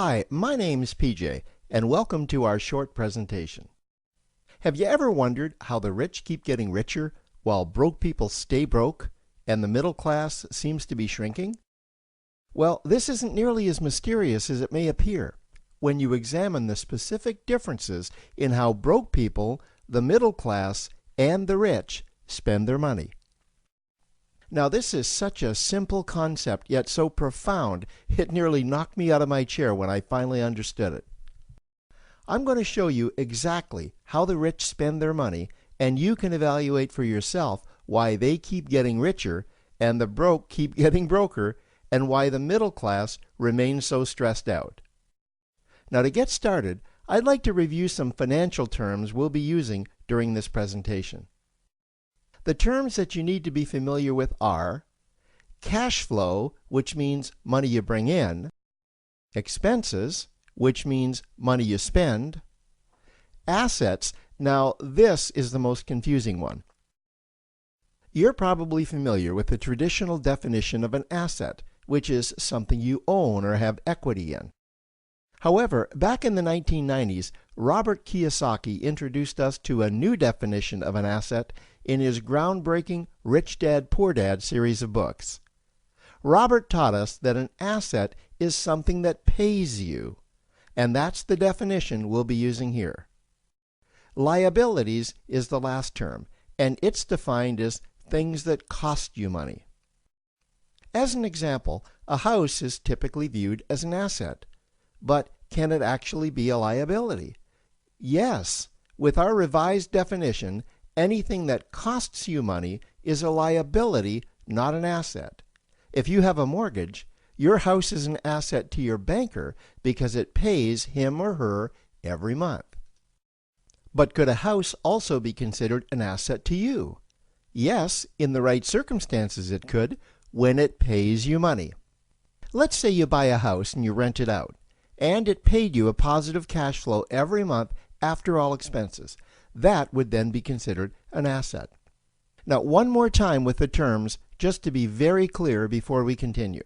Hi, my name's PJ, and welcome to our short presentation. Have you ever wondered how the rich keep getting richer while broke people stay broke and the middle class seems to be shrinking? Well, this isn't nearly as mysterious as it may appear when you examine the specific differences in how broke people, the middle class, and the rich spend their money. Now, this is such a simple concept, yet so profound, it nearly knocked me out of my chair when I finally understood it. I'm going to show you exactly how the rich spend their money, and you can evaluate for yourself why they keep getting richer and the broke keep getting broker, and why the middle class remains so stressed out. Now, to get started, I'd like to review some financial terms we'll be using during this presentation. The terms that you need to be familiar with are cash flow, which means money you bring in, expenses, which means money you spend, assets. Now, this is the most confusing one. You're probably familiar with the traditional definition of an asset, which is something you own or have equity in. However, back in the 1990s, Robert Kiyosaki introduced us to a new definition of an asset in his groundbreaking Rich Dad, Poor Dad series of books. Robert taught us that an asset is something that pays you, and that's the definition we'll be using here. Liabilities is the last term, and it's defined as things that cost you money. As an example, a house is typically viewed as an asset, but can it actually be a liability? Yes, with our revised definition, anything that costs you money is a liability, not an asset. If you have a mortgage, your house is an asset to your banker because it pays him or her every month. But could a house also be considered an asset to you? Yes, in the right circumstances it could, when it pays you money. Let's say you buy a house and you rent it out, and it paid you a positive cash flow every month after all expenses. That would then be considered an asset. Now, one more time with the terms, just to be very clear before we continue.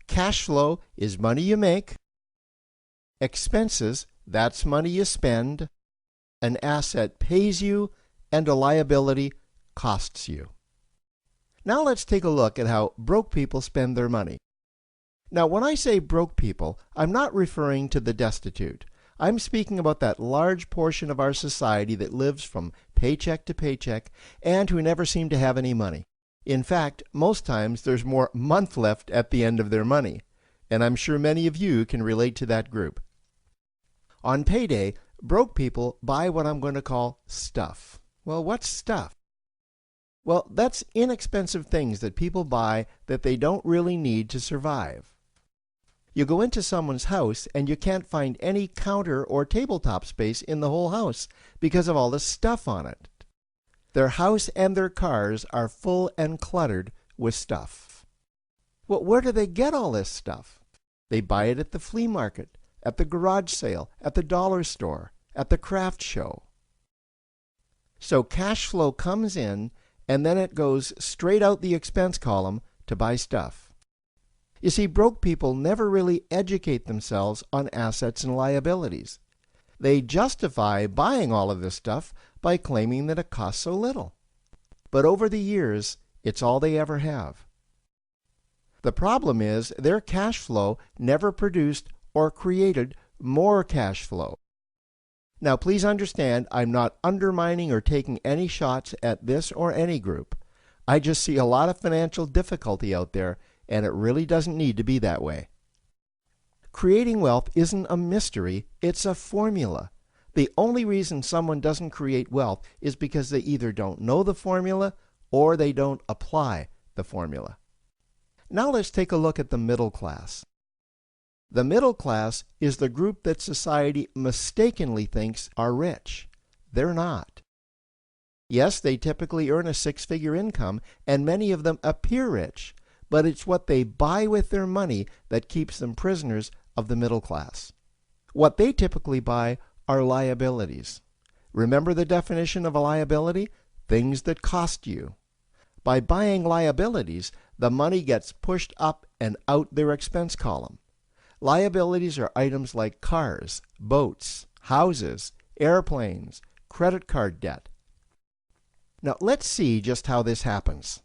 Cash flow is money you make. Expenses, that's money you spend. An asset pays you, and a liability costs you. Now let's take a look at how broke people spend their money. Now, when I say broke people, I'm not referring to the destitute. I'm speaking about that large portion of our society that lives from paycheck to paycheck and who never seem to have any money. In fact, most times there's more month left at the end of their money, and I'm sure many of you can relate to that group. On payday, broke people buy what I'm going to call stuff. Well, what's stuff? Well, that's inexpensive things that people buy that they don't really need to survive. You go into someone's house and you can't find any counter or tabletop space in the whole house because of all the stuff on it. Their house and their cars are full and cluttered with stuff. Well, where do they get all this stuff? They buy it at the flea market, at the garage sale, at the dollar store, at the craft show. So cash flow comes in and then it goes straight out the expense column to buy stuff. You see, broke people never really educate themselves on assets and liabilities. They justify buying all of this stuff by claiming that it costs so little. But over the years, it's all they ever have. The problem is their cash flow never produced or created more cash flow. Now, please understand, I'm not undermining or taking any shots at this or any group. I just see a lot of financial difficulty out there, and it really doesn't need to be that way. Creating wealth isn't a mystery, it's a formula. The only reason someone doesn't create wealth is because they either don't know the formula or they don't apply the formula. Now let's take a look at the middle class. The middle class is the group that society mistakenly thinks are rich. They're not. Yes, they typically earn a six-figure income, and many of them appear rich, but it's what they buy with their money that keeps them prisoners of the middle class. What they typically buy are liabilities. Remember the definition of a liability? Things that cost you. By buying liabilities, the money gets pushed up and out their expense column. Liabilities are items like cars, boats, houses, airplanes, credit card debt. Now let's see just how this happens.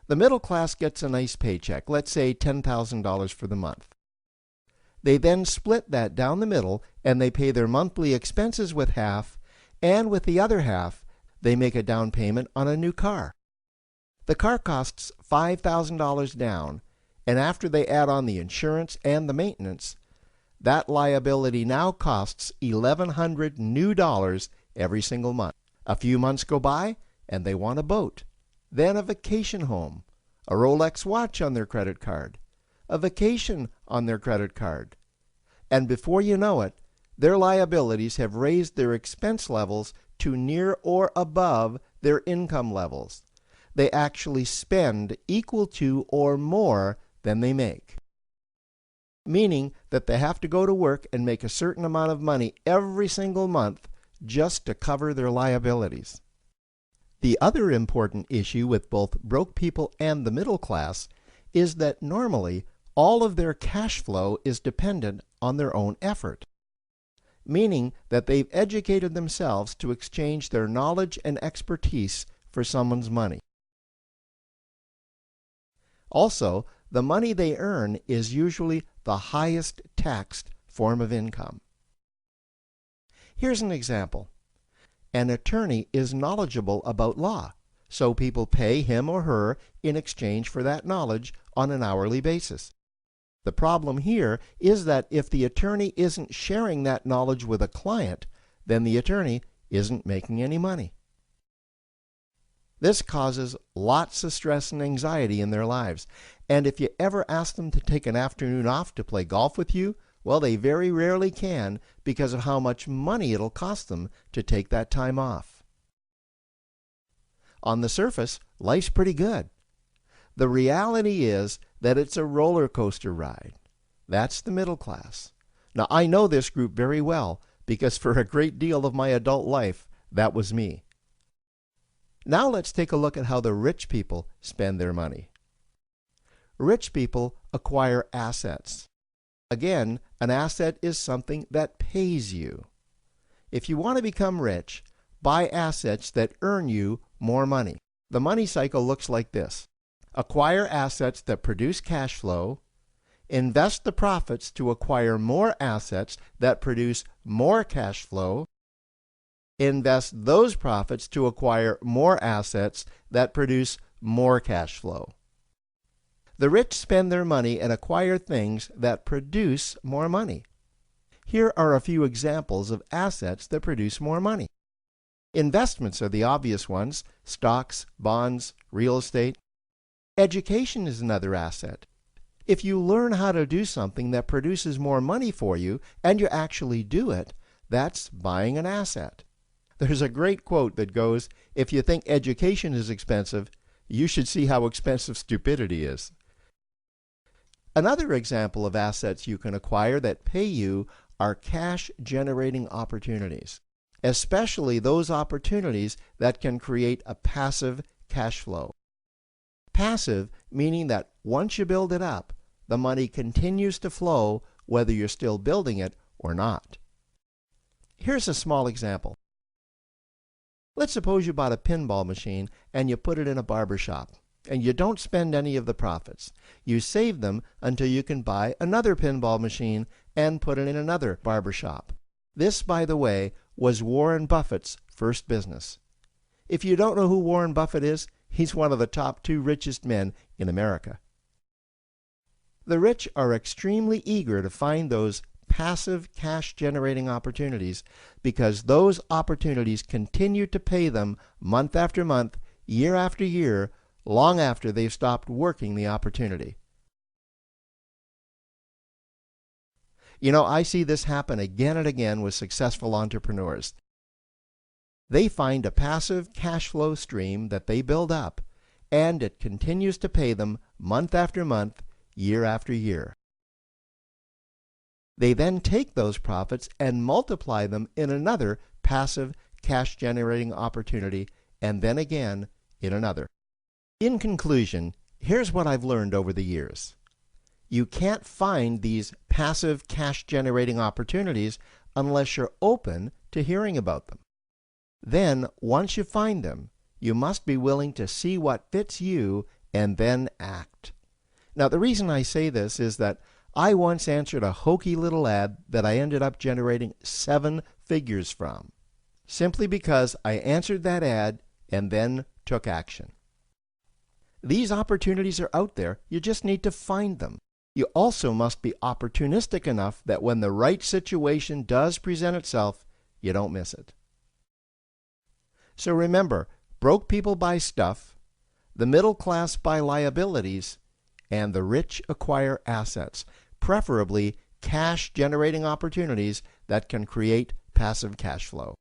The middle class gets a nice paycheck, let's say $10,000 for the month. They then split that down the middle and they pay their monthly expenses with half, and with the other half, they make a down payment on a new car. The car costs $5,000 down, and after they add on the insurance and the maintenance, that liability now costs $1,100 new dollars every single month. A few months go by, and they want a boat, then a vacation home, a Rolex watch on their credit card, a vacation on their credit card. And before you know it, their liabilities have raised their expense levels to near or above their income levels. They actually spend equal to or more than they make, meaning that they have to go to work and make a certain amount of money every single month just to cover their liabilities. The other important issue with both broke people and the middle class is that normally all of their cash flow is dependent on their own effort, meaning that they've educated themselves to exchange their knowledge and expertise for someone's money. Also, the money they earn is usually the highest taxed form of income. Here's an example. An attorney is knowledgeable about law, so people pay him or her in exchange for that knowledge on an hourly basis. The problem here is that if the attorney isn't sharing that knowledge with a client, then the attorney isn't making any money. This causes lots of stress and anxiety in their lives, and if you ever ask them to take an afternoon off to play golf with you, well, they very rarely can because of how much money it'll cost them to take that time off. On the surface, life's pretty good. The reality is that it's a roller coaster ride. That's the middle class. Now, I know this group very well because for a great deal of my adult life, that was me. Now let's take a look at how the rich people spend their money. Rich people acquire assets. Again, an asset is something that pays you. If you want to become rich, buy assets that earn you more money. The money cycle looks like this. Acquire assets that produce cash flow, invest the profits to acquire more assets that produce more cash flow, invest those profits to acquire more assets that produce more cash flow. The rich spend their money and acquire things that produce more money. Here are a few examples of assets that produce more money. Investments are the obvious ones: stocks, bonds, real estate. Education is another asset. If you learn how to do something that produces more money for you and you actually do it, that's buying an asset. There's a great quote that goes, "If you think education is expensive, you should see how expensive stupidity is." Another example of assets you can acquire that pay you are cash-generating opportunities, especially those opportunities that can create a passive cash flow. Passive meaning that once you build it up, the money continues to flow whether you're still building it or not. Here's a small example. Let's suppose you bought a pinball machine and you put it in a barber shop, and you don't spend any of the profits. You save them until you can buy another pinball machine and put it in another barber shop. This, by the way, was Warren Buffett's first business. If you don't know who Warren Buffett is, he's one of the top 2 richest men in America. The rich are extremely eager to find those passive cash-generating opportunities because those opportunities continue to pay them month after month, year after year, long after they've stopped working the opportunity. You know, I see this happen again and again with successful entrepreneurs. They find a passive cash flow stream that they build up, and it continues to pay them month after month, year after year. They then take those profits and multiply them in another passive cash-generating opportunity, and then again in another. In conclusion, here's what I've learned over the years. you can't find these passive cash-generating opportunities unless you're open to hearing about them. Then, once you find them, you must be willing to see what fits you and then act. Now, the reason I say this is that I once answered a hokey little ad that I ended up generating 7 figures from, simply because I answered that ad and then took action. These opportunities are out there, you just need to find them. You also must be opportunistic enough that when the right situation does present itself, you don't miss it. So remember, broke people buy stuff, the middle class buy liabilities, and the rich acquire assets, preferably cash-generating opportunities that can create passive cash flow.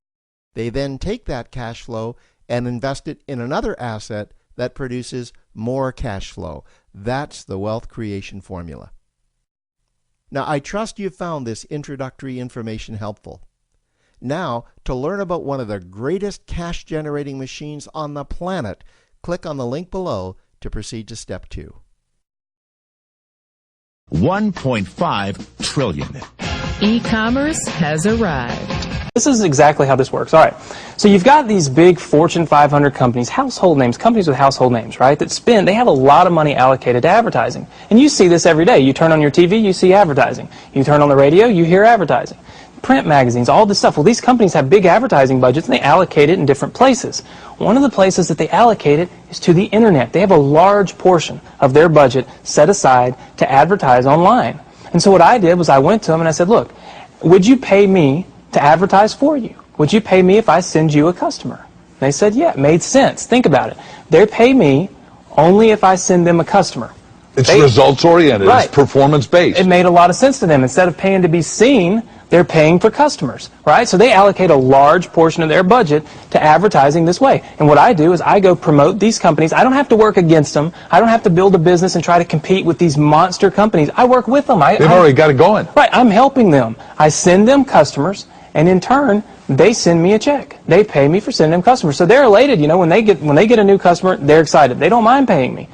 They then take that cash flow and invest it in another asset that produces more cash flow. That's the wealth creation formula. Now, I trust you found this introductory information helpful. Now, to learn about one of the greatest cash-generating machines on the planet, click on the link below to proceed to step 2. 1.5 trillion. E-commerce has arrived. This is exactly how this works. All right. So you've got these big Fortune 500 companies, household names, companies with household names, right, that they have a lot of money allocated to advertising. And you see this every day. You turn on your TV, you see advertising. You turn on the radio, you hear advertising. Print magazines, all this stuff. Well, these companies have big advertising budgets and they allocate it in different places. One of the places that they allocate it is to the internet. They have a large portion of their budget set aside to advertise online. And so what I did was I went to them and I said, look, would you pay me to advertise for you? Would you pay me if I send you a customer? They said, yeah, it made sense. Think about it. They pay me only if I send them a customer. It's results-oriented. Right. It's performance-based. It made a lot of sense to them. Instead of paying to be seen, they're paying for customers, right? So they allocate a large portion of their budget to advertising this way. And what I do is I go promote these companies. I don't have to work against them. I don't have to build a business and try to compete with these monster companies. I work with them. They've already got it going. Right. I'm helping them. I send them customers, and in turn, they send me a check. They pay me for sending them customers. So they're elated, you know, when they get a new customer, they're excited. They don't mind paying me.